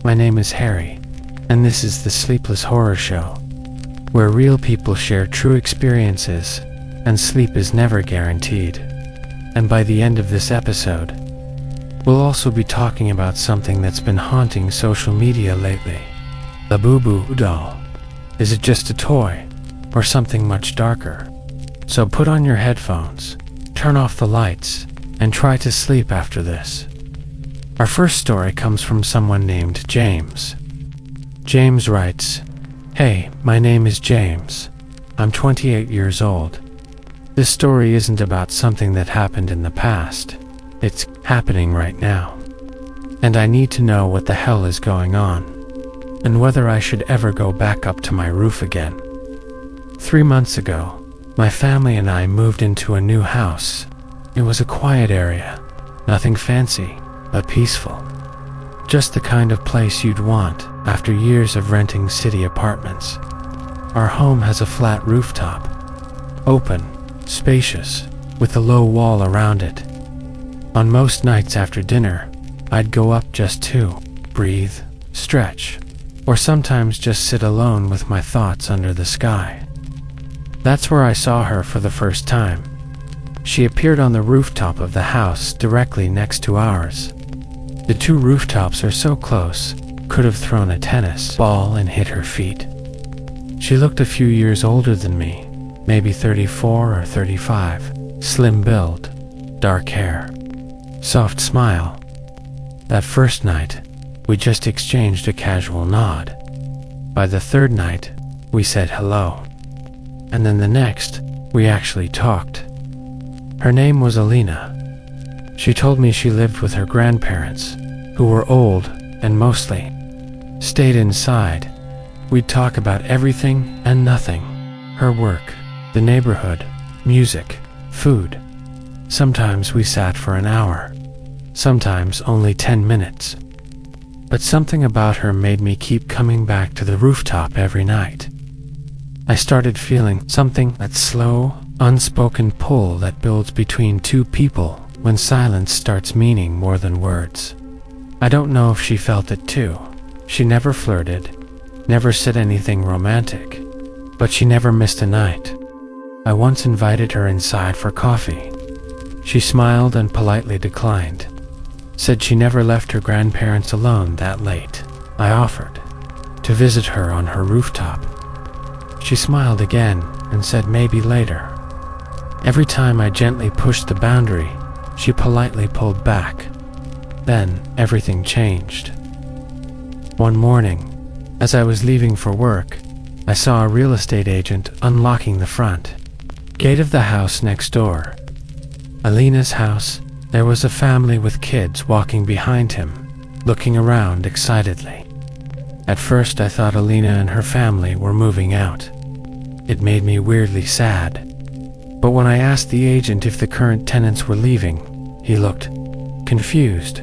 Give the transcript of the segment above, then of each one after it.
my name is Harry, and this is the Sleepless Horror Show, where real people share true experiences, and sleep is never guaranteed. And by the end of this episode, we'll also be talking about something that's been haunting social media lately. Labubu Doll. Is it just a toy, or something much darker? So put on your headphones, turn off the lights, and try to sleep after this. Our first story comes from someone named James. James writes, "Hey, my name is James. I'm 28 years old. This story isn't about something that happened in the past. It's happening right now. And I need to know what the hell is going on, and whether I should ever go back up to my roof again. 3 months ago, my family and I moved into a new house. It was a quiet area, nothing fancy, but peaceful. Just the kind of place you'd want after years of renting city apartments. Our home has a flat rooftop, open, spacious, with a low wall around it. On most nights after dinner, I'd go up just to breathe, stretch, or sometimes just sit alone with my thoughts under the sky. That's where I saw her for the first time. She appeared on the rooftop of the house directly next to ours. The two rooftops are so close, could have thrown a tennis ball and hit her feet. She looked a few years older than me, maybe 34 or 35, slim build, dark hair, soft smile. That first night, we just exchanged a casual nod. By the third night, we said hello. And then the next, we actually talked. Her name was Alina. She told me she lived with her grandparents, who were old and mostly stayed inside. We'd talk about everything and nothing. Her work, the neighborhood, music, food. Sometimes we sat for an hour, sometimes only 10 minutes. But something about her made me keep coming back to the rooftop every night. I started feeling something, that slow, unspoken pull that builds between two people when silence starts meaning more than words. I don't know if she felt it too. She never flirted, never said anything romantic, but she never missed a night. I once invited her inside for coffee. She smiled and politely declined. Said she never left her grandparents alone that late. I offered to visit her on her rooftop. She smiled again and said maybe later. Every time I gently pushed the boundary, she politely pulled back. Then everything changed. One morning, as I was leaving for work, I saw a real estate agent unlocking the front gate of the house next door. Alina's house. There was a family with kids walking behind him, looking around excitedly. At first I thought Alina and her family were moving out. It made me weirdly sad. But when I asked the agent if the current tenants were leaving, he looked confused.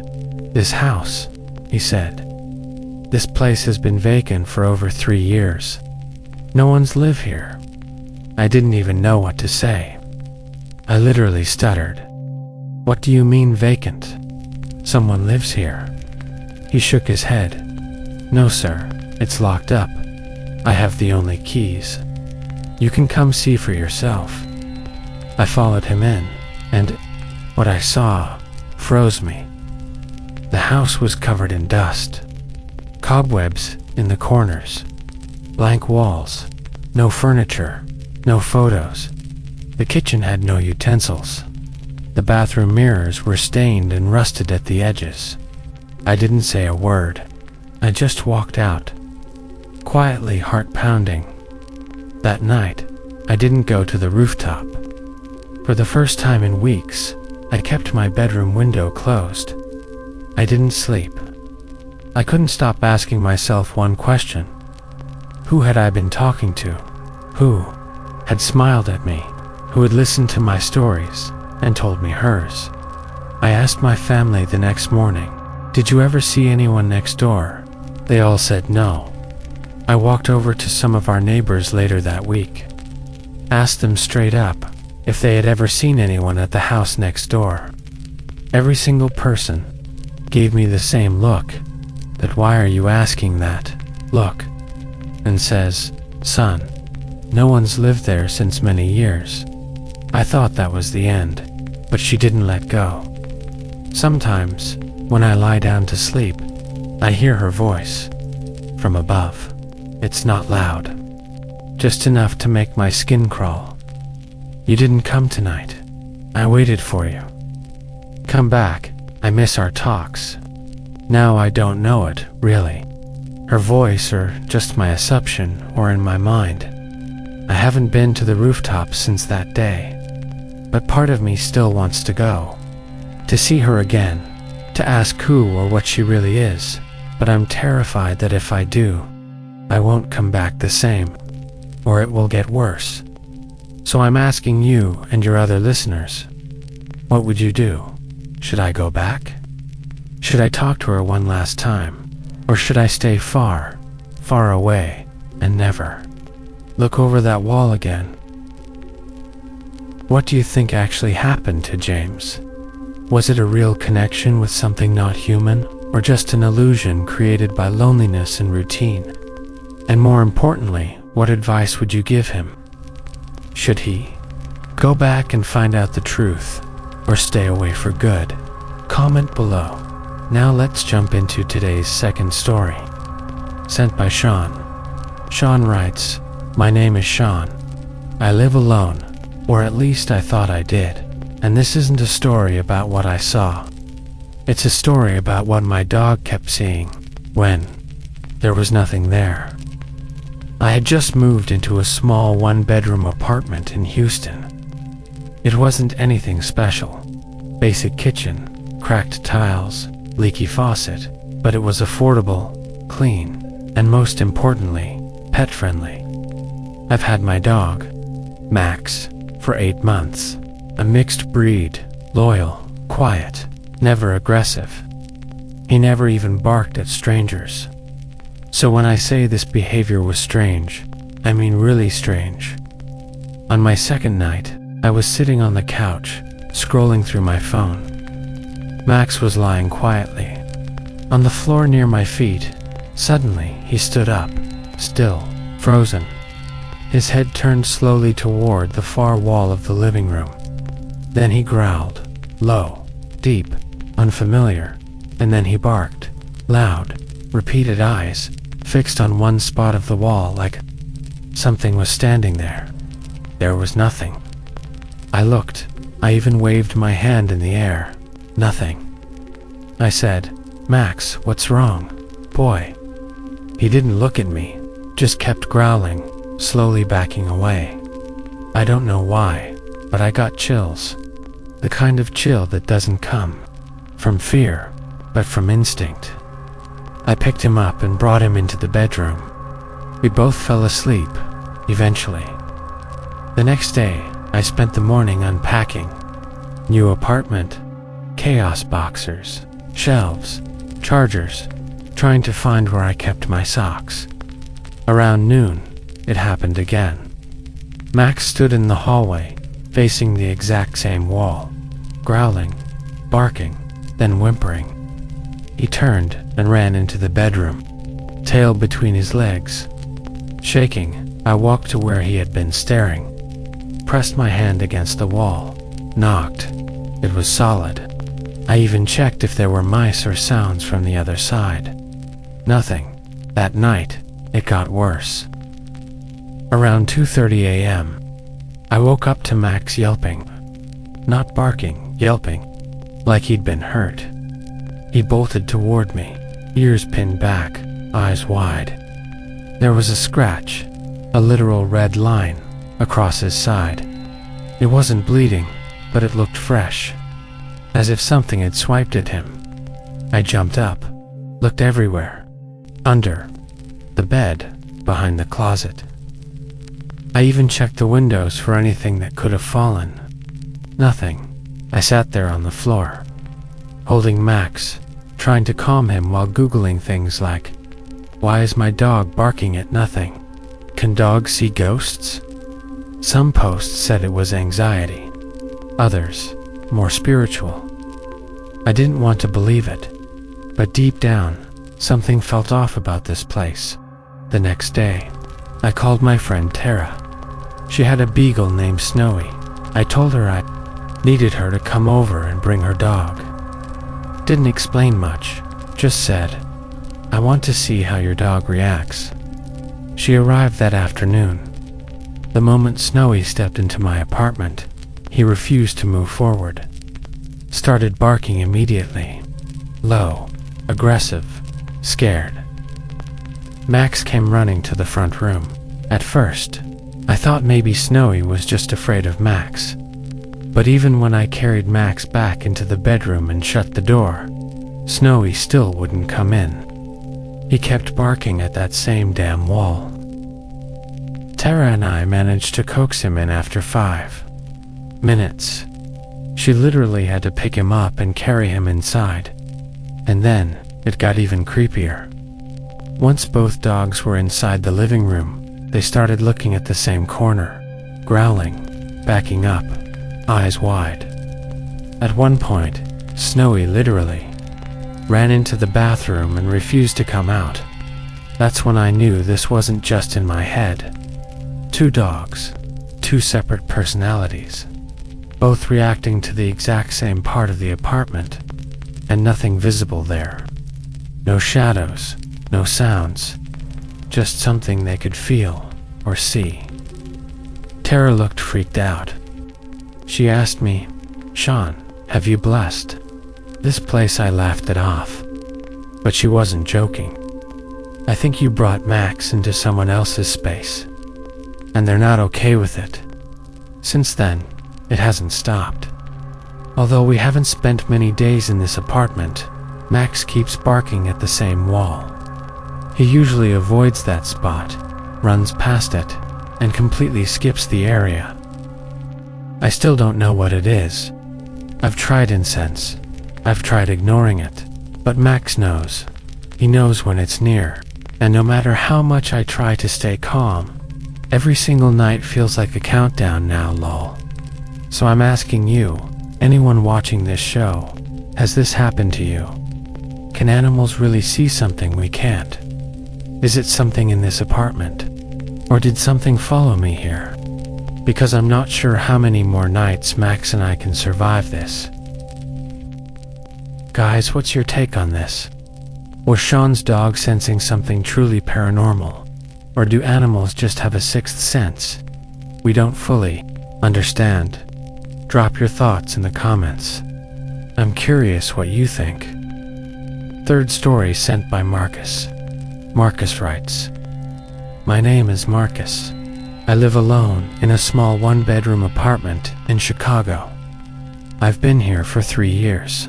"This house," he said. "This place has been vacant for over 3 years. No one's lived here." I didn't even know what to say. I literally stuttered. "What do you mean vacant? Someone lives here." He shook his head. "No sir, it's locked up. I have the only keys. You can come see for yourself." I followed him in, and what I saw froze me. The house was covered in dust. Cobwebs in the corners. Blank walls. No furniture. No photos. The kitchen had no utensils. The bathroom mirrors were stained and rusted at the edges. I didn't say a word. I just walked out, quietly, heart pounding. That night, I didn't go to the rooftop. For the first time in weeks, I kept my bedroom window closed. I didn't sleep. I couldn't stop asking myself one question. Who had I been talking to? Who had smiled at me? Who had listened to my stories and told me hers? I asked my family the next morning, "Did you ever see anyone next door?" They all said no. I walked over to some of our neighbors later that week, asked them straight up if they had ever seen anyone at the house next door. Every single person gave me the same look. that "Why are you asking that? Look," and says, "Son, no one's lived there since many years." I thought that was the end, but she didn't let go. Sometimes, when I lie down to sleep, I hear her voice from above. It's not loud, just enough to make my skin crawl. "You didn't come tonight. I waited for you. Come back. I miss our talks." Now I don't know it, really. Her voice, or just my assumption, or in my mind. I haven't been to the rooftop since that day, but part of me still wants to go. To see her again, to ask who or what she really is, but I'm terrified that if I do, I won't come back the same, or it will get worse. So I'm asking you and your other listeners, what would you do? Should I go back? Should I talk to her one last time? Or should I stay far, far away, and never look over that wall again? What do you think actually happened to James? Was it a real connection with something not human, or just an illusion created by loneliness and routine? And more importantly, what advice would you give him? Should he go back and find out the truth, or stay away for good? Comment below. Now let's jump into today's second story, sent by Sean. Sean writes, "My name is Sean. I live alone, or at least I thought I did. And this isn't a story about what I saw. It's a story about what my dog kept seeing when there was nothing there. I had just moved into a small one-bedroom apartment in Houston. It wasn't anything special. Basic kitchen, cracked tiles, leaky faucet, but it was affordable, clean, and most importantly, pet-friendly. I've had my dog, Max, for 8 months. A mixed breed, loyal, quiet, never aggressive. He never even barked at strangers. So when I say this behavior was strange, I mean really strange. On my second night, I was sitting on the couch, scrolling through my phone. Max was lying quietly on the floor near my feet. Suddenly, he stood up, still, frozen. His head turned slowly toward the far wall of the living room. Then he growled, low, deep, unfamiliar, and then he barked, loud, repeated, eyes fixed on one spot of the wall like something was standing there. There was nothing. I looked. I even waved my hand in the air. Nothing. I said, "Max, what's wrong? Boy." He didn't look at me, just kept growling, slowly backing away. I don't know why, but I got chills. The kind of chill that doesn't come from fear, but from instinct. I picked him up and brought him into the bedroom. We both fell asleep, eventually. The next day, I spent the morning unpacking. New apartment, chaos boxers, shelves, chargers, trying to find where I kept my socks. Around noon, it happened again. Max stood in the hallway, facing the exact same wall, growling, barking, then whimpering. He turned and ran into the bedroom, tail between his legs. Shaking, I walked to where he had been staring, pressed my hand against the wall, knocked. It was solid. I even checked if there were mice or sounds from the other side. Nothing. That night, it got worse. Around 2:30 a.m., I woke up to Max yelping. Not barking, yelping, like he'd been hurt. He bolted toward me, ears pinned back, eyes wide. There was a scratch, a literal red line, across his side. It wasn't bleeding, but it looked fresh, as if something had swiped at him. I jumped up, looked everywhere, under the bed, behind the closet. I even checked the windows for anything that could have fallen. Nothing. I sat there on the floor, holding Max, trying to calm him while Googling things like, why is my dog barking at nothing? Can dogs see ghosts? Some posts said it was anxiety. Others, more spiritual. I didn't want to believe it, but deep down, Something felt off about this place. The next day, I called my friend Tara. She had a beagle named Snowy. I told her I needed her to come over and bring her dog. Didn't explain much, just said, "I want to see how your dog reacts." She arrived that afternoon. The moment Snowy stepped into my apartment, he refused to move forward. Started barking immediately. Low, aggressive, scared. Max came running to the front room. At first, I thought maybe Snowy was just afraid of Max. But even when I carried Max back into the bedroom and shut the door, Snowy still wouldn't come in. He kept barking at that same damn wall. Tara and I managed to coax him in after 5 minutes. She literally had to pick him up and carry him inside. And then, it got even creepier. Once both dogs were inside the living room, they started looking at the same corner, growling, backing up, eyes wide. At one point, Snowy literally ran into the bathroom and refused to come out. That's when I knew this wasn't just in my head. 2 dogs, 2 separate personalities, both reacting to the exact same part of the apartment, and nothing visible there. No shadows, no sounds, just something they could feel or see. Tara looked freaked out. She asked me, "Sean, have you blessed?" This place I laughed it off. But she wasn't joking. "I think you brought Max into someone else's space, and they're not okay with it." Since then, it hasn't stopped. Although we haven't spent many days in this apartment, Max keeps barking at the same wall. He usually avoids that spot, runs past it, and completely skips the area. I still don't know what it is. I've tried incense. I've tried ignoring it. But Max knows. He knows when it's near. And no matter how much I try to stay calm, every single night feels like a countdown now, lol. So I'm asking you, anyone watching this show, has this happened to you? Can animals really see something we can't? Is it something in this apartment? Or did something follow me here? Because I'm not sure how many more nights Max and I can survive this. Guys, what's your take on this? Was Sean's dog sensing something truly paranormal? Or do animals just have a sixth sense we don't fully understand? Drop your thoughts in the comments. I'm curious what you think. Third story sent by Marcus. Marcus writes, "My name is Marcus. I live alone in a small 1-bedroom apartment in Chicago. I've been here for 3 years.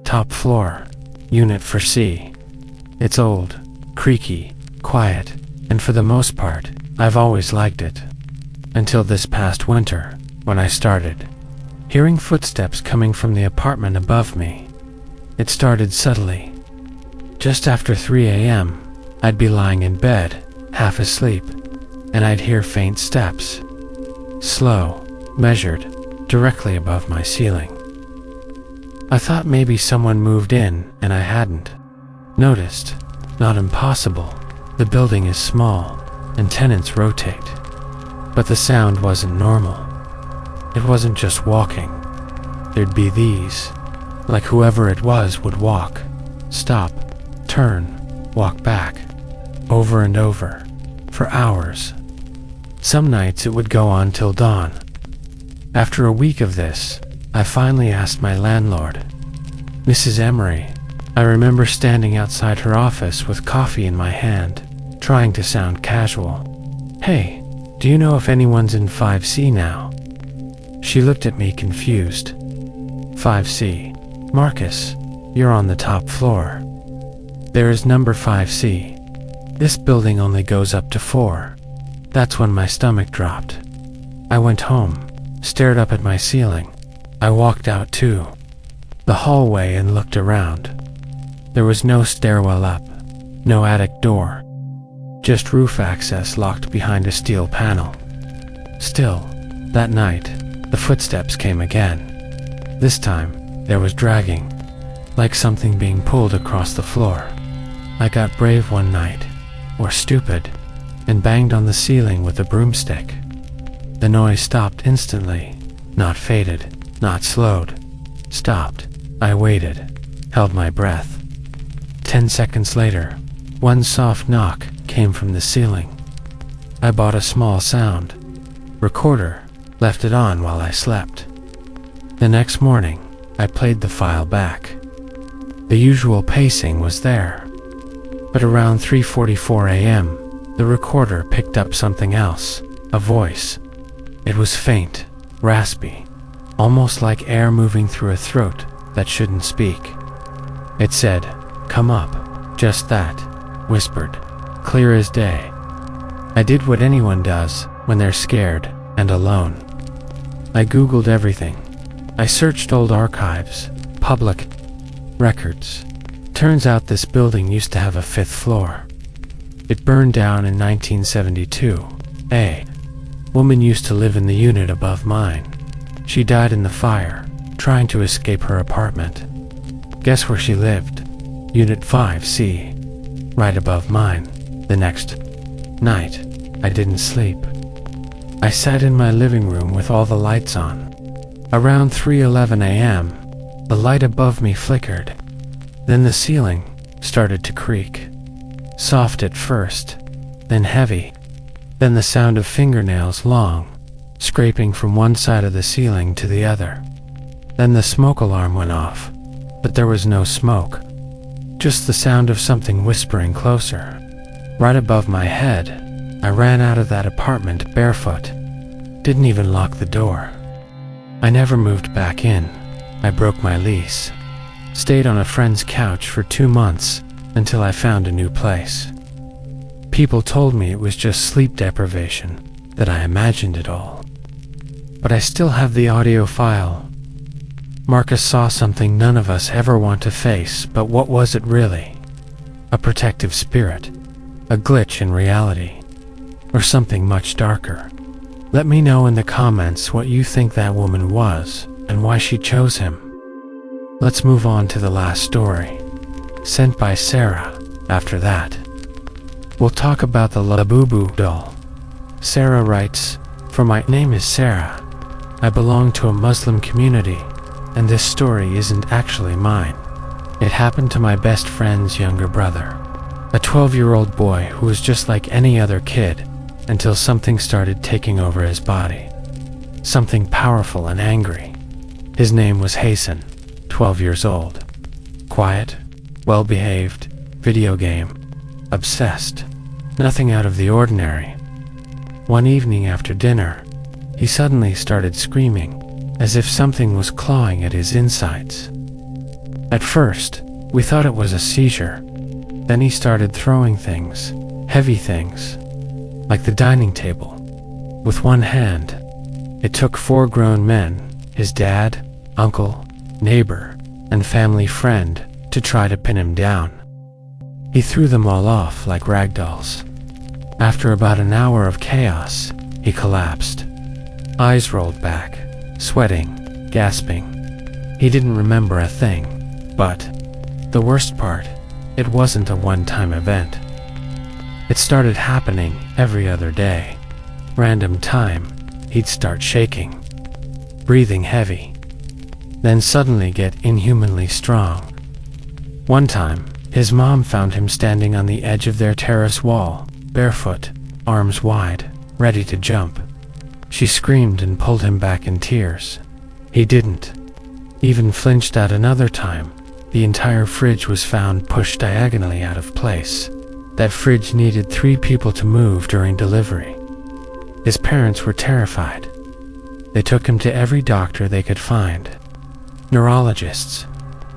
Top floor, unit for C. It's old, creaky, quiet, and for the most part, I've always liked it. Until this past winter, when I started hearing footsteps coming from the apartment above me. It started subtly. Just after 3 a.m., I'd be lying in bed, half asleep, and I'd hear faint steps. Slow, measured, directly above my ceiling. I thought maybe someone moved in and I hadn't noticed. Not impossible. The building is small and tenants rotate. But the sound wasn't normal. It wasn't just walking. There'd be these, like whoever it was would walk, stop, turn, walk back, over and over, for hours. Some nights it would go on till dawn. After a week of this, I finally asked my landlord, Mrs. Emery. I remember standing outside her office with coffee in my hand, trying to sound casual. "Hey, do you know if anyone's in 5C now?" She looked at me confused. 5C. Marcus, you're on the top floor. There is number 5C. This building only goes up to 4. That's when my stomach dropped. I went home, stared up at my ceiling. I walked out to the hallway and looked around. There was no stairwell up, no attic door, just roof access locked behind a steel panel. Still, that night, the footsteps came again. This time, there was dragging, like something being pulled across the floor. I got brave one night, or stupid, and banged on the ceiling with a broomstick. The noise stopped instantly, not faded, not slowed. Stopped. I waited, held my breath. 10 seconds later, one soft knock came from the ceiling. I bought a small sound recorder, left it on while I slept. The next morning, I played the file back. The usual pacing was there, but around 3:44 a.m., the recorder picked up something else, a voice. It was faint, raspy, almost like air moving through a throat that shouldn't speak. It said, "Come up," just that, whispered, clear as day. I did what anyone does when they're scared and alone. I Googled everything. I searched old archives, public records. Turns out this building used to have a 5th floor. It burned down in 1972. A woman used to live in the unit above mine. She died in the fire, trying to escape her apartment. Guess where she lived? Unit 5C, right above mine. The next night, I didn't sleep. I sat in my living room with all the lights on. Around 3:11 a.m., the light above me flickered. Then the ceiling started to creak. Soft at first, then heavy. Then the sound of fingernails long, scraping from one side of the ceiling to the other. Then the smoke alarm went off, but there was no smoke. Just the sound of something whispering closer. Right above my head, I ran out of that apartment barefoot. Didn't even lock the door. I never moved back in. I broke my lease. Stayed on a friend's couch for 2 months until I found a new place. People told me it was just sleep deprivation, that I imagined it all. But I still have the audio file. Marcus saw something none of us ever want to face, but what was it really? A protective spirit? A glitch in reality? Or something much darker? Let me know in the comments what you think that woman was, and why she chose him. Let's move on to the last story, sent by Sarah. After that, we'll talk about the Labubu doll. Sarah writes, "For my name is Sarah. I belong to a Muslim community, and this story isn't actually mine. It happened to my best friend's younger brother, a 12-year-old boy who was just like any other kid until something started taking over his body. Something powerful and angry. His name was Hasan, 12 years old. Quiet, well-behaved, video game, obsessed. Nothing out of the ordinary. One evening after dinner, he suddenly started screaming, as if something was clawing at his insides. At first, we thought it was a seizure. Then he started throwing things, heavy things, like the dining table, with one hand. It took 4 grown men, his dad, uncle, neighbor, and family friend, to try to pin him down. He threw them all off like rag dolls. After about an hour of chaos, he collapsed. Eyes rolled back, sweating, gasping. He didn't remember a thing, but the worst part, it wasn't a one-time event. It started happening every other day. Random time, he'd start shaking, breathing heavy, then suddenly get inhumanly strong. One time, his mom found him standing on the edge of their terrace wall, barefoot, arms wide, ready to jump. She screamed and pulled him back in tears. He didn't even flinched. At another time, the entire fridge was found pushed diagonally out of place. That fridge needed 3 people to move during delivery. His parents were terrified. They took him to every doctor they could find. Neurologists,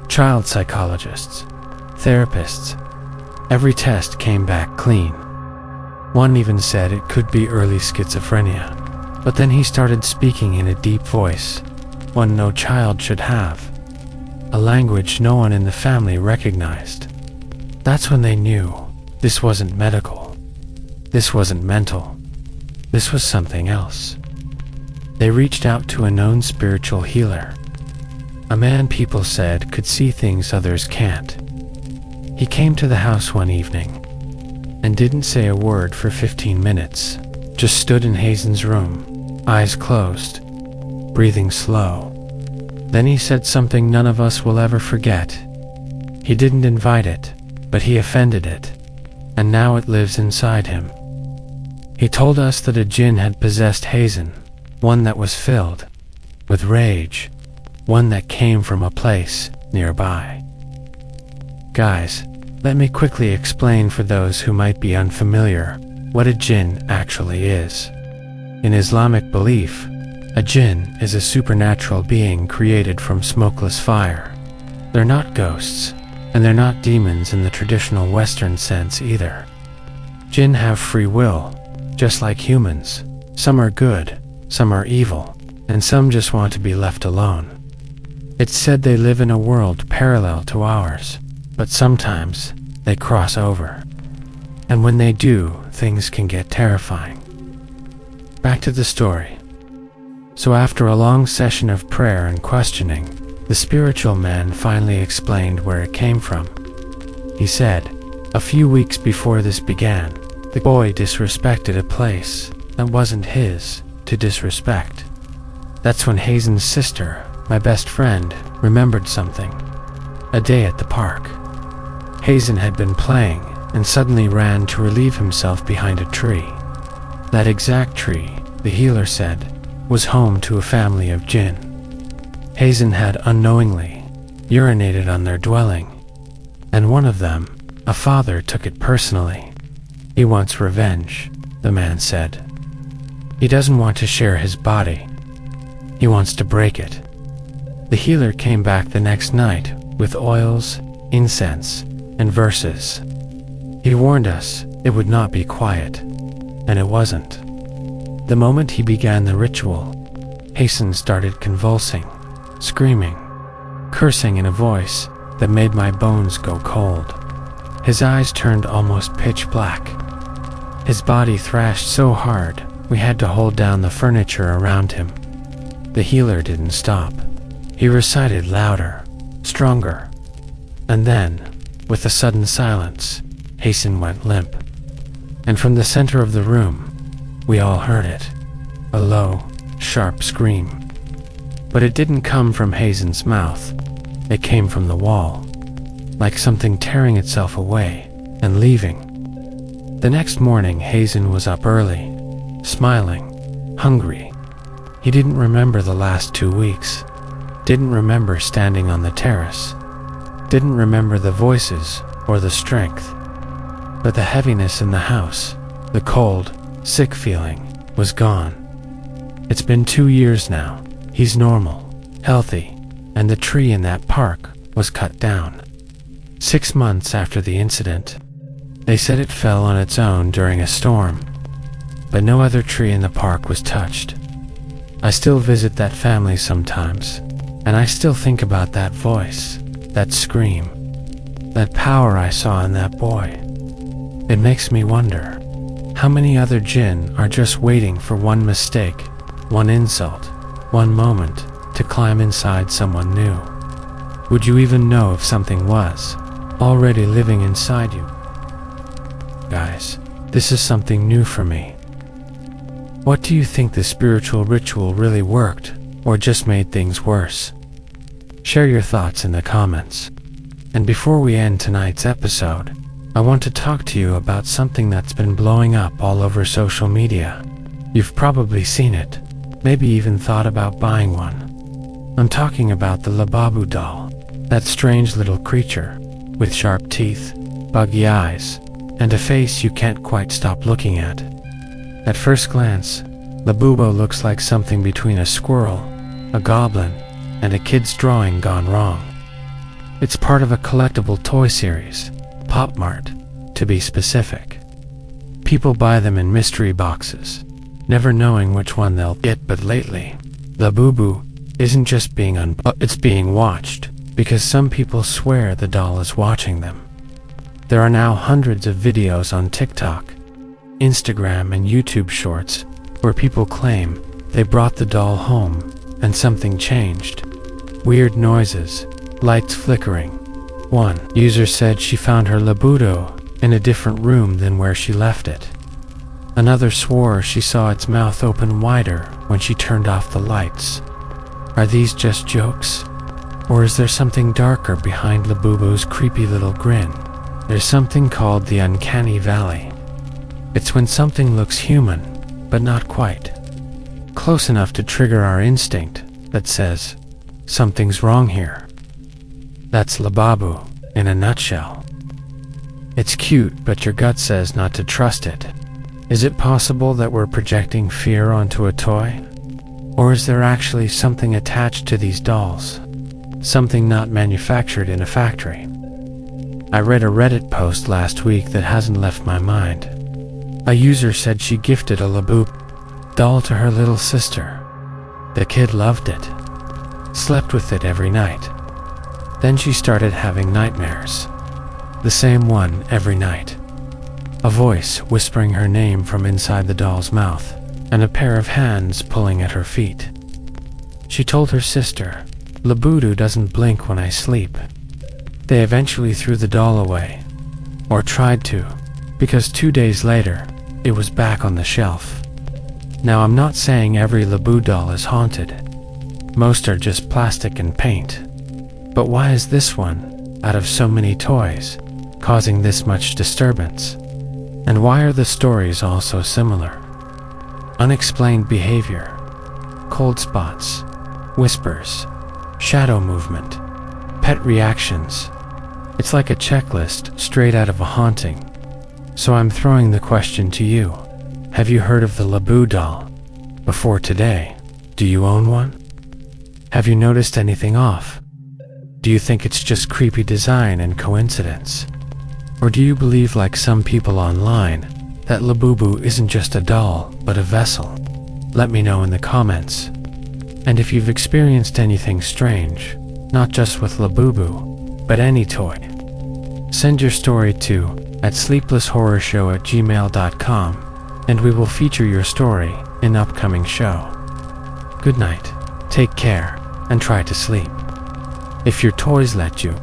child psychologists, therapists. Every test came back clean. One even said it could be early schizophrenia. But then he started speaking in a deep voice, one no child should have. A language no one in the family recognized. That's when they knew this wasn't medical. This wasn't mental. This was something else. They reached out to a known spiritual healer. A man people said could see things others can't. He came to the house one evening and didn't say a word for 15 minutes, just stood in Hazen's room, eyes closed, breathing slow. Then he said something none of us will ever forget. He didn't invite it, but he offended it, and now it lives inside him. He told us that a djinn had possessed Hazen, one that was filled with rage, one that came from a place nearby. Guys, let me quickly explain for those who might be unfamiliar what a djinn actually is. In Islamic belief, a djinn is a supernatural being created from smokeless fire. They're not ghosts, and they're not demons in the traditional Western sense either. Jinn have free will, just like humans. Some are good, some are evil, and some just want to be left alone. It's said they live in a world parallel to ours, but sometimes they cross over. And when they do, things can get terrifying. Back to the story. So after a long session of prayer and questioning, the spiritual man finally explained where it came from. He said, a few weeks before this began, the boy disrespected a place that wasn't his to disrespect. That's when Hazen's sister, my best friend, remembered something. A day at the park. Hazen had been playing and suddenly ran to relieve himself behind a tree. That exact tree, the healer said, was home to a family of jinn. Hazen had unknowingly urinated on their dwelling, and one of them, a father, took it personally. He wants revenge, the man said. He doesn't want to share his body. He wants to break it. The healer came back the next night with oils, incense, and verses. He warned us it would not be quiet, and it wasn't. The moment he began the ritual, Hazen started convulsing, screaming, cursing in a voice that made my bones go cold. His eyes turned almost pitch black. His body thrashed so hard we had to hold down the furniture around him. The healer didn't stop. He recited louder, stronger, and then, with a sudden silence, Hazen went limp. And from the center of the room, we all heard it, a low, sharp scream. But it didn't come from Hazen's mouth. It came from the wall, like something tearing itself away and leaving. The next morning, Hazen was up early, smiling, hungry. He didn't remember the last 2 weeks, didn't remember standing on the terrace, didn't remember the voices or the strength. But the heaviness in the house, the cold, sick feeling, was gone. It's been 2 years now. He's normal, healthy, and the tree in that park was cut down. 6 months after the incident, they said it fell on its own during a storm, but no other tree in the park was touched. I still visit that family sometimes, and I still think about that voice, that scream, that power I saw in that boy. It makes me wonder, how many other jinn are just waiting for one mistake, one insult, one moment to climb inside someone new? Would you even know if something was already living inside you? Guys, this is something new for me. What do you think the spiritual ritual really worked, or just made things worse? Share your thoughts in the comments. And before we end tonight's episode, I want to talk to you about something that's been blowing up all over social media. You've probably seen it, maybe even thought about buying one. I'm talking about the Labubu doll, that strange little creature with sharp teeth, buggy eyes, and a face you can't quite stop looking at. At first glance, Labubu looks like something between a squirrel, a goblin, and a kid's drawing gone wrong. It's part of a collectible toy series, Pop Mart, to be specific. People buy them in mystery boxes, never knowing which one they'll get, but lately, Labubu isn't just being it's being watched, because some people swear the doll is watching them. There are now hundreds of videos on TikTok, Instagram, and YouTube Shorts where people claim they brought the doll home and something changed. Weird noises, lights flickering, One user said she found her Labubu in a different room than where she left it. Another swore she saw its mouth open wider when she turned off the lights. Are these just jokes? Or is there something darker behind Labubu's creepy little grin? There's something called the uncanny valley. It's when something looks human, but not quite. Close enough to trigger our instinct that says, something's wrong here. That's Labubu in a nutshell. It's cute, but your gut says not to trust it. Is it possible that we're projecting fear onto a toy? Or is there actually something attached to these dolls? Something not manufactured in a factory? I read a Reddit post last week that hasn't left my mind. A user said she gifted a Labubu doll to her little sister. The kid loved it, slept with it every night. Then she started having nightmares. The same one every night. A voice whispering her name from inside the doll's mouth, and a pair of hands pulling at her feet. She told her sister, "Labubu doesn't blink when I sleep." They eventually threw the doll away, or tried to, because 2 days later, it was back on the shelf. Now I'm not saying every Labubu doll is haunted. Most are just plastic and paint. But why is this one, out of so many toys, causing this much disturbance? And why are the stories all so similar? Unexplained behavior, cold spots, whispers, shadow movement, pet reactions. It's like a checklist straight out of a haunting. So I'm throwing the question to you. Have you heard of the Labubu doll? Before today, do you own one? Have you noticed anything off? Do you think it's just creepy design and coincidence? Or do you believe, like some people online, that Labubu isn't just a doll, but a vessel? Let me know in the comments. And if you've experienced anything strange, not just with Labubu, but any toy, send your story to @sleeplesshorrorshow@gmail.com, and we will feature your story in upcoming show. Good night, take care, and try to sleep. If your toys let you.